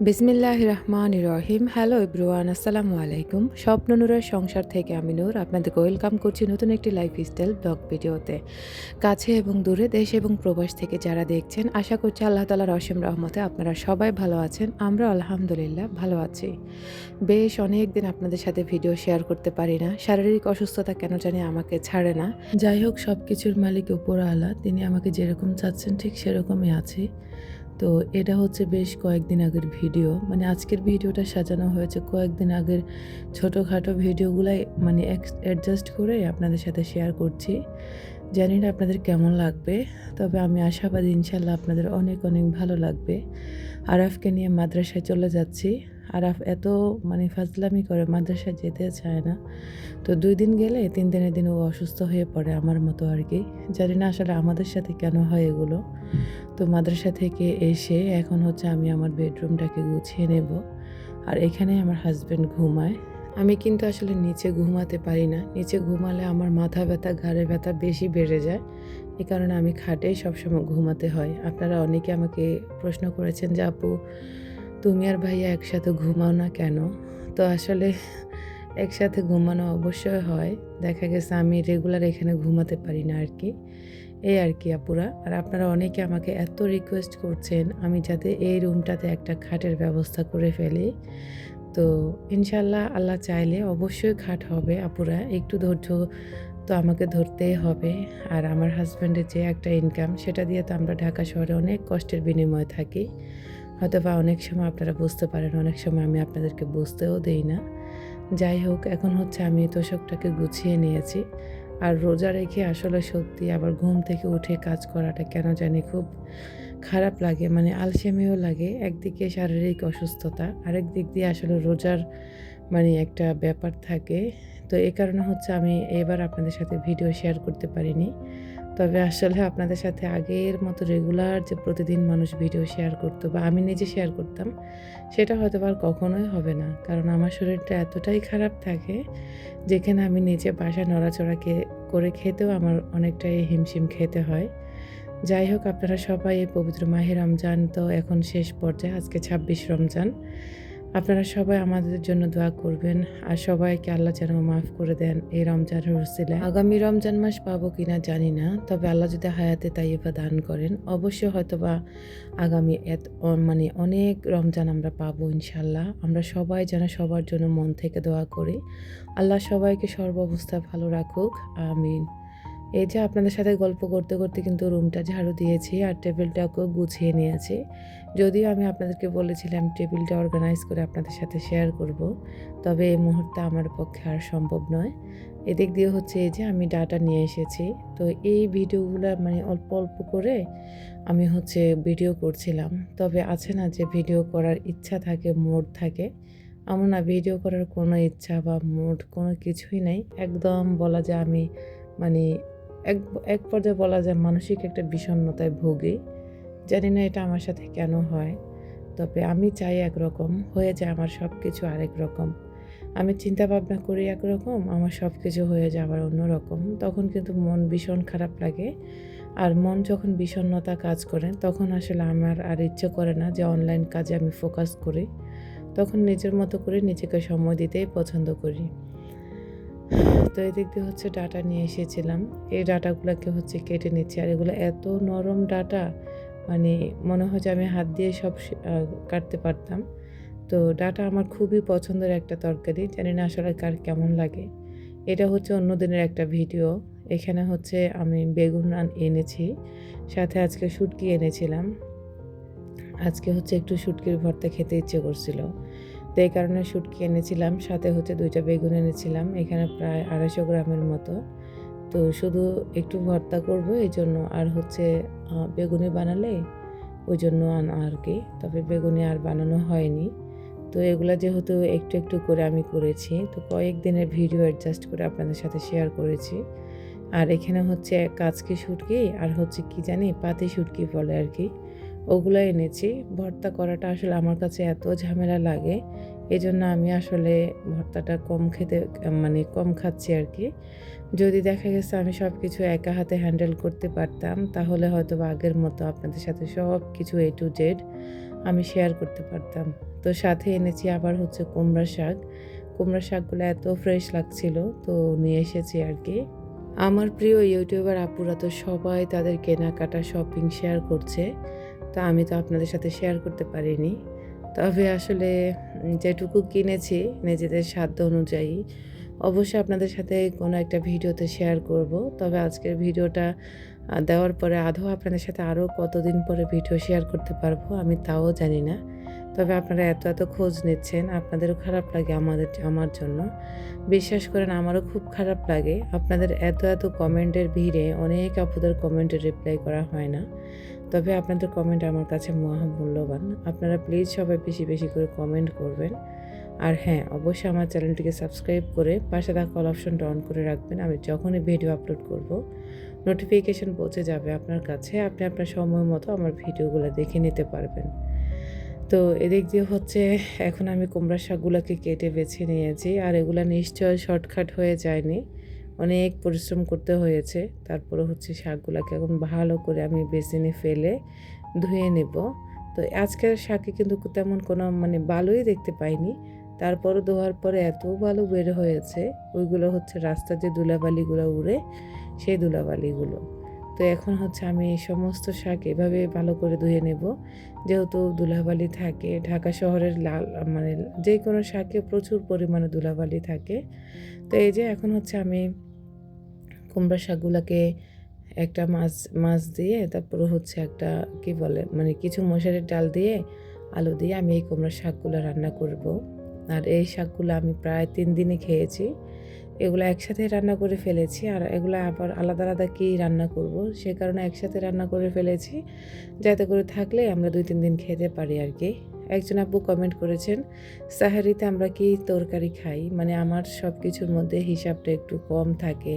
বিসমিল্লাহির রহমানির রহিম। Hello everyone, আসসালামু আলাইকুম। স্বপ্ন নূরের সংসার থেকে আমি নূর আপনাদেরকে ওয়েলকাম করছি নতুন একটি লাইফস্টাইল ব্লগ ভিডিওতে। কাছে এবং দূরে, দেশ এবং প্রবাস থেকে যারা দেখছেন, আশা করছি আল্লাহ তাআলার অসীম রহমতে আপনারা সবাই ভালো আছেন। আমরা আলহামদুলিল্লাহ ভালো আছি। বেশ অনেকদিন আপনাদের সাথে ভিডিও শেয়ার করতে পারি না। শারীরিক অসুস্থতা কেন জানি আমাকে ছাড়ে না। যাই হোক, সবকিছুর মালিক উপরওয়ালা, তিনি আমাকে যেরকম চাচ্ছেন ঠিক সেরকমই আছি। তো এটা হচ্ছে বেশ কয়েকদিন আগের ভিডিও, মানে আজকের ভিডিওটা সাজানো হয়েছে কয়েকদিন আগের ছোটোখাটো ভিডিওগুলাই মানে অ্যাডজাস্ট করে আপনাদের সাথে শেয়ার করছি। জানি না আপনাদের কেমন লাগবে, তবে আমি আশাবাদী ইনশাল্লাহ আপনাদের অনেক অনেক ভালো লাগবে। আরাফকে নিয়ে মাদ্রাসায় চলে যাচ্ছি। আরাফ এত মানে ফাজলামি করে, মাদ্রাসায় যেতে চায় না। তো 2 দিন গেলে 3 দিনের দিন ও অসুস্থ হয়ে পড়ে আমার মতো আর কি। জানি না আসলে আমাদের সাথে কেন হয় এগুলো। তো মাদ্রাসা থেকে এসে এখন হচ্ছে আমি আমার বেডরুমটাকে গুছিয়ে নেব। আর এখানে আমার হাজব্যান্ড ঘুমায়। আমি কিন্তু আসলে নিচে ঘুমাতে পারি না। নিচে ঘুমালে আমার মাথা ব্যথা, ঘাড়ে ব্যথা বেশি বেড়ে যায়। এ কারণে আমি খাটেই সবসময় ঘুমাতে হয়। আপনারা অনেকে আমাকে প্রশ্ন করেছেন যে, আপু তুমি আর ভাইয়া একসাথে ঘুমাও না কেন? তো আসলে একসাথে ঘুমানো অবশ্যই হয়। দেখা গেছে আমি রেগুলার এখানে ঘুমাতে পারি না আর কি। এই আর কি আপুরা। আর আপনারা অনেকে আমাকে এত রিকোয়েস্ট করছেন আমি যাতে এই রুমটাতে একটা খাটের ব্যবস্থা করে ফেলি। তো ইনশাআল্লাহ আল্লাহ চাইলে অবশ্যই খাট হবে আপুরা। একটু ধৈর্য তো আমাকে ধরতেই হবে। আর আমার হাসব্যান্ডের যে একটা ইনকাম, সেটা দিয়ে তো আমরা ঢাকা শহরে অনেক কষ্টের বিনিময়ে থাকি। হয়তোবা অনেক সময় আপনারা বুঝতে পারেন, অনেক সময় আমি আপনাদেরকে বুঝতেও দেই না। যাই হোক, এখন হচ্ছে আমি তোশকটাকে গুছিয়ে নিয়েছি। আর রোজা রেখে আসলে সত্যি আবার ঘুম থেকে উঠে কাজ করাটা কেন জানি খুব খারাপ লাগে, মানে আলসেমিও লাগে। একদিকে শারীরিক অসুস্থতা, আরেক দিক দিয়ে আসলে রোজার মানে একটা ব্যাপার থাকে। তো এই কারণে হচ্ছে আমি এবার আপনাদের সাথে ভিডিও শেয়ার করতে পারিনি। তবে আসলে আপনাদের সাথে আগের মতো রেগুলার যে প্রতিদিন মানুষ ভিডিও শেয়ার করতো বা আমি নিজে শেয়ার করতাম, সেটা হয়তোবা আর কখনোই হবে না। কারণ আমার শরীরটা এতটাই খারাপ থাকে, যেখানে আমি নিজে বাসায় নড়াচড়া করে খেতেও আমার অনেকটাই হিমশিম খেতে হয়। যাই হোক, আপনারা সবাই এই পবিত্র মাহে রমজান তো এখন শেষ পর্যায়ে, আজকে ২৬ রমজান। আপনারা সবাই আমাদের জন্য দোয়া করবেন। আর সবাইকে আল্লাহ যেন মাফ করে দেন এই রমজানের উসিলায়। আগামী রমজান মাস পাবো কিনা জানি না, তবে আল্লাহ যদি হায়াতে তাইয়্যিবা দান করেন, অবশ্যই হয়তোবা আগামী মানে অনেক রমজান আমরা পাবো ইনশাল্লাহ। আমরা সবাই যেন সবার জন্য মন থেকে দোয়া করি। আল্লাহ সবাইকে সর্বাবস্থায় ভালো রাখুক, আমিন। এই যে আপনাদের সাথে গল্প করতে করতে কিন্তু রুমটা ঝাড়ু দিয়েছি আর টেবিলটাকেও গুছিয়ে নিয়েছি। যদিও আমি আপনাদেরকে বলেছিলাম টেবিলটা অর্গানাইজ করে আপনাদের সাথে শেয়ার করব, তবে এই মুহূর্তে আমার পক্ষে আর সম্ভব নয়। এদিক দিয়ে হচ্ছে এই যে আমি ডাটা নিয়ে এসেছি। তো এই ভিডিওগুলো মানে অল্প অল্প করে আমি হচ্ছে ভিডিও করছিলাম। তবে আছে না যে ভিডিও করার ইচ্ছা থাকে, মুড থাকে। আমার না ভিডিও করার কোনো ইচ্ছা বা মুড কোনো কিছুই নাই। একদম বলা যায় আমি মানে এক এক পর্যায়ে বলা যায় মানসিক একটা বিষণ্ণতায় ভুগি। জানি না এটা আমার সাথে কেন হয়। তবে আমি চাই একরকম, হয়ে যায় আমার সব কিছু আরেক রকম। আমি চিন্তা ভাবনা করি একরকম, আমার সব কিছু হয়ে যায় আবার অন্যরকম। তখন কিন্তু মন ভীষণ খারাপ লাগে। আর মন যখন বিষণ্ণতা কাজ করে, তখন আসলে আমার আর ইচ্ছে করে না যে অনলাইন কাজে আমি ফোকাস করি। তখন নিজের মতো করে নিজেকে সময় দিতেই পছন্দ করি। তো এদিক দিয়ে হচ্ছে ডাটা নিয়ে এসেছিলাম। এই ডাটাগুলোকে হচ্ছে কেটে নিচ্ছি। আর এগুলো এত নরম ডাটা, মানে মনে হয় যে আমি হাত দিয়ে সব কাটতে পারতাম। তো ডাটা আমার খুবই পছন্দের একটা তরকারি। জানি না আসলে কার কেমন লাগে। এটা হচ্ছে অন্য দিনের একটা ভিডিও। এখানে হচ্ছে আমি বেগুন এনেছি। সাথে আজকে শুটকি এনেছিলাম। আজকে হচ্ছে একটু শুটকির ভর্তা খেতে ইচ্ছে করছিল। তো এই কারণে শুটকি এনেছিলাম। সাথে হচ্ছে 2টা বেগুন এনেছিলাম। এখানে প্রায় 250 গ্রামের মতো। তো শুধু একটু ভর্তা করব এইজন্য, আর হচ্ছে বেগুনি বানালে ওইজন্য আনা আর কি। তবে বেগুনি আর বানানো হয়নি। তো এগুলা যেহেতু একটু একটু করে আমি করেছি, তো কয়েকদিনের ভিডিও অ্যাডজাস্ট করে আপনাদের সাথে শেয়ার করেছি। আর এখানে হচ্ছে কাচকি শুটকি আর হচ্ছে কি জানি পাতি শুটকি বলে আর কি, ওগুলো এনেছি। ভর্তা করাটা আসলে আমার কাছে এত ঝামেলা লাগে, এজন্য আমি আসলে ভর্তাটা কম খেতে মানে কম খাচ্ছি আর কি। যদি দেখা গেছে আমি সব কিছু একা হাতে হ্যান্ডেল করতে পারতাম, তাহলে হয়তো বা আগের মতো আপনাদের সাথে সব কিছু A to Z আমি শেয়ার করতে পারতাম। তো সাথে এনেছি আবার হচ্ছে কুমড়া শাক। কুমড়া শাকগুলো এত ফ্রেশ লাগছিল, তো নিয়ে এসেছি আর কি। আমার প্রিয় ইউটিউবার আপুরা তো সবাই তাদের কেনাকাটা শপিং শেয়ার করছে। তো আমি তো আপনাদের সাথে শেয়ার করতে পারিনি। তবে আসলে যেটুকু কিনেছি নিজেদের সাধ্য অনুযায়ী অবশ্যই আপনাদের সাথে কোনো একটা ভিডিওতে শেয়ার করব। তবে আজকের ভিডিওটা দেওয়ার পরে আদৌ আপনাদের সাথে আরও কতদিন পরে ভিডিও শেয়ার করতে পারবো আমি তাও জানি না। তবে আপনারা এত খোঁজ নিচ্ছেন, আপনাদেরও খারাপ লাগে আমার জন্য। বিশ্বাস করেন আমারও খুব খারাপ লাগে। আপনাদের এত কমেন্টের ভিড়ে অনেক আপুদের কমেন্টের রিপ্লাই করা হয় না। তবে আপনাদের কমেন্ট আমার কাছে মহামূল্যবান। আপনারা প্লিজ সবাই বেশি করে কমেন্ট করবেন। আর হ্যাঁ, অবশ্যই আমার চ্যানেলটিকে সাবস্ক্রাইব করে পাশে থাকা অল অপশনটা অন করে রাখবেন। আমি যখনই ভিডিও আপলোড করব, নোটিফিকেশন পৌঁছে যাবে আপনার কাছে। আপনি আপনার সময় মতো আমার ভিডিওগুলো দেখে নিতে পারবেন। তো এদিক দিয়ে হচ্ছে এখন আমি কুমড়া শাকগুলোকে কেটে বেছে নিয়েছি। আর এগুলা নিশ্চয় শর্টকাট হয়ে যায়নি। অনেক পরিশ্রম করতে হয়েছে। তারপরে হচ্ছে শাকগুলাকে এখন ভালো করে আমি বেসিনে ফেলে ধুয়ে নেব। তো আজকের শাকে কিন্তু তেমন কোনো মানে বালুই দেখতে পাইনি। তারপরও ধোয়ার পরে এত বালু বের হয়েছে, ওইগুলো হচ্ছে রাস্তার যে ধুলাবালিগুলো উড়ে, সেই ধুলাবালিগুলো। তো এখন হচ্ছে আমি এই সমস্ত শাক এভাবে ভালো করে ধুয়ে নেব। যেহেতু ধুলাবালি থাকে, ঢাকা শহরের লাল মানে যে কোনো শাকে প্রচুর পরিমাণে ধুলাবালি থাকে। তো এই যে এখন হচ্ছে আমি কুমড়া শাকগুলোকে একটা মাছ দিয়ে, তারপরে হচ্ছে একটা কি বলে মানে কিছু মশারির ডাল দিয়ে আলু দিয়ে আমি এই কুমড়া শাকগুলো রান্না করব। আর এই শাকগুলো আমি প্রায় 3 দিনে খেয়েছি। এগুলো একসাথে রান্না করে ফেলেছি, আর এগুলো আবার আলাদা কি রান্না করব, সে কারণে একসাথে রান্না করে ফেলেছি, যাতে করে থাকলে আমরা 2-3 দিন খেতে পারি আর কি। একজন আপু কমেন্ট করেছেন, সাহারিতে আমরা কি তরকারি খাই, মানে আমার সব কিছুর মধ্যে হিসাবটা একটু কম থাকে।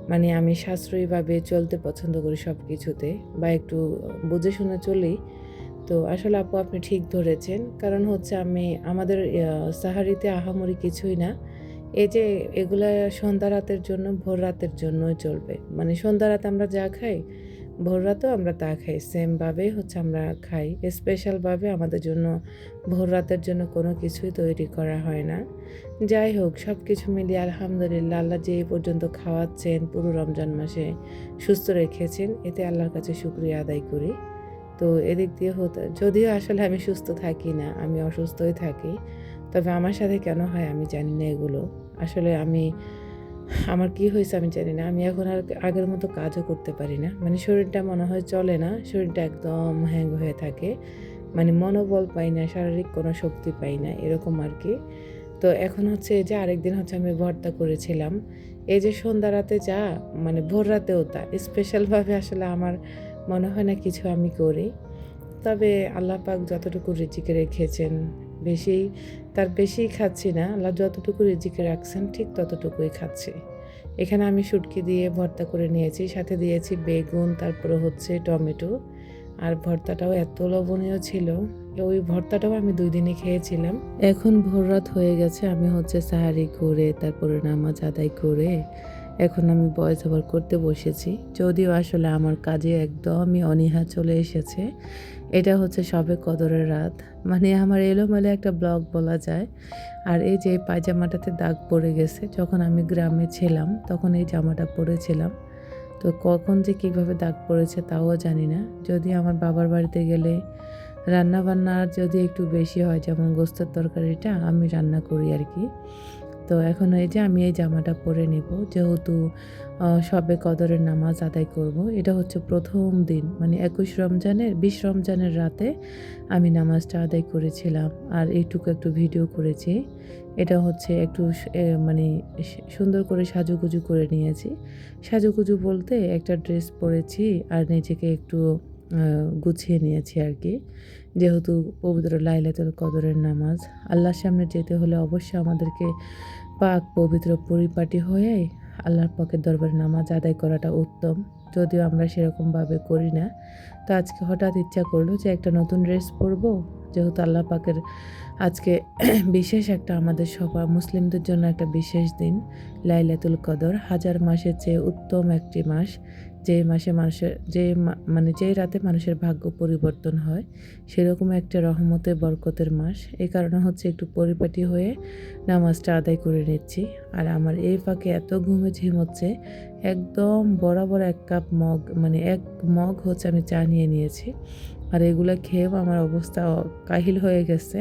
মানে আমি সাশ্রয়ীভাবে চলতে পছন্দ করি সব কিছুতে, বা একটু বুঝে শুনে চলি। তো আসলে আপু আপনি ঠিক ধরেছেন, কারণ হচ্ছে আমাদের সাহারিতে আহামরি কিছুই না। এই যে এগুলা সন্ধ্যা রাতের জন্য, ভোর রাতের জন্যই চলবে। মানে সন্ধ্যা রাতে আমরা যা খাই, ভোর রাতেও আমরা তা খাই। সেমভাবেই হচ্ছে আমরা খাই। স্পেশালভাবে আমাদের জন্য ভোর রাতের জন্য কোনো কিছুই তৈরি করা হয় না। যাই হোক, সব কিছু মিলিয়ে আলহামদুলিল্লাহ, আল্লাহ যে এই পর্যন্ত খাওয়াচ্ছেন, পুরো রমজান মাসে সুস্থ রেখেছেন, এতে আল্লাহর কাছে শুকরিয়া আদায় করি। তো এদিক দিয়ে যদিও আসলে আমি সুস্থ থাকি না, আমি অসুস্থই থাকি। তবে আমার সাথে কেন হয় আমি জানি না এগুলো। আসলে আমার কি হয়েছে আমি জানি না। আমি এখন আর আগের মতো কাজও করতে পারি না। মানে শরীরটা মনে হয় চলে না। শরীরটা একদম হ্যাং হয়ে থাকে। মানে মনোবল পাই না, শারীরিক কোনো শক্তি পাই না, এরকম আর কি। তো এখন হচ্ছে এই যে আরেকদিন হচ্ছে আমি ভর্তা করেছিলাম। এই যে সন্ধ্যা রাতে যা, মানে ভোর রাতেও তা। স্পেশালভাবে আসলে আমার মনে হয় না কিছু আমি করি। তবে আল্লাহ পাক যতটুকু রিজিকে রেখেছেন, বেশি তার বেশিই খাচ্ছি না। আল্লাহ যতটুকু রিজিকে রাখছেন ঠিক ততটুকুই খাচ্ছি। এখানে আমি শুটকি দিয়ে ভর্তা করে নিয়েছি। সাথে দিয়েছি বেগুন, তারপরে হচ্ছে টমেটো। আর ভর্তাটাও এত লবণীয় ছিল। ওই ভর্তাটাও আমি 2 দিনই খেয়েছিলাম। এখন ভোররাত হয়ে গেছে। আমি হচ্ছে সাহারি করে, তারপরে নামাজ আদায় করে এখন আমি ভয়েস ওভার করতে বসেছি। যদিও আসলে আমার কাজে একদমই অনীহা চলে এসেছে। এটা হচ্ছে সবে কদরের রাত। মানে আমার এলোমেলো একটা ব্লগ বলা যায়। আর এই যে পায়জামাটাতে দাগ পড়ে গেছে। যখন আমি গ্রামে ছিলাম তখন এই জামাটা পরেছিলাম। তো কখন যে কীভাবে দাগ পড়েছে তাও জানি না। যদি আমার বাবার বাড়িতে গেলে রান্নাবান্না যদি একটু বেশি হয়, যেমন গোস্তের তরকারিটা আমি রান্না করি আর কি। তো এখন এই যে আমি এই জামাটা পরে নেব, যেহেতু শবে কদরের নামাজ আদায় করব। এটা হচ্ছে প্রথম দিন, মানে 21 রমজানের 20 রমজানের রাতে আমি নামাজটা আদায় করেছিলাম। আর এইটুকু একটু ভিডিও করেছি। এটা হচ্ছে একটু মানে সুন্দর করে সাজুগুজু করে নিয়েছি। সাজুগুজু বলতে একটা ড্রেস পরেছি আর নিজেকে একটু গুছিয়ে নিয়েছি আর কি। যেহেতু পবিত্র লাইলাতুল কদরের নামাজ, আল্লাহর সামনে যেতে হলে অবশ্যই আমাদেরকে পাক পবিত্র পরিপাটি হয়ে আল্লাহর পাকের দরবারে নামাজ আদায় করাটা উত্তম। যদিও আমরা সেরকমভাবে করি না। তো আজকে হঠাৎ ইচ্ছা করলো যে একটা নতুন ড্রেস পরবো। যেহেতু আল্লাহ পাকের আজকে বিশেষ একটা, আমাদের সবার মুসলিমদের জন্য একটা বিশেষ দিন, লাইলাতুল কদর, হাজার মাসের চেয়ে উত্তম একটি মাস। যে মাসে মানুষের মানে যেই রাতে মানুষের ভাগ্য পরিবর্তন হয়, সেরকম একটা রহমতের বরকতের মাস। এই কারণে হচ্ছে একটু পরিপাটি হয়ে নামাজটা আদায় করে নিচ্ছি। আর আমার এই ফাঁকে এত ঝিম হচ্ছে, একদম বরাবর ১ কাপ মানে ১ মগ হচ্ছে আমি চা নিয়ে নিয়েছি। আর এগুলা খেয়েও আমার অবস্থা কাহিল হয়ে গেছে।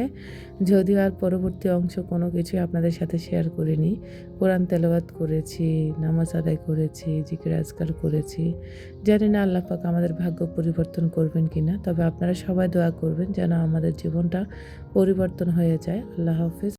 যদিও আর পরবর্তী অংশ কোনো কিছুই আপনাদের সাথে শেয়ার করিনি। কোরআন তেলাওয়াত করেছি, নামাজ আদায় করেছি, জিকির আজকার করেছি। জানি না আল্লাহ পাক আমাদের ভাগ্য পরিবর্তন করবেন কিনা। তবে আপনারা সবাই দোয়া করবেন যেন আমাদের জীবনটা পরিবর্তন হয়ে যায়। আল্লাহ হাফেজ।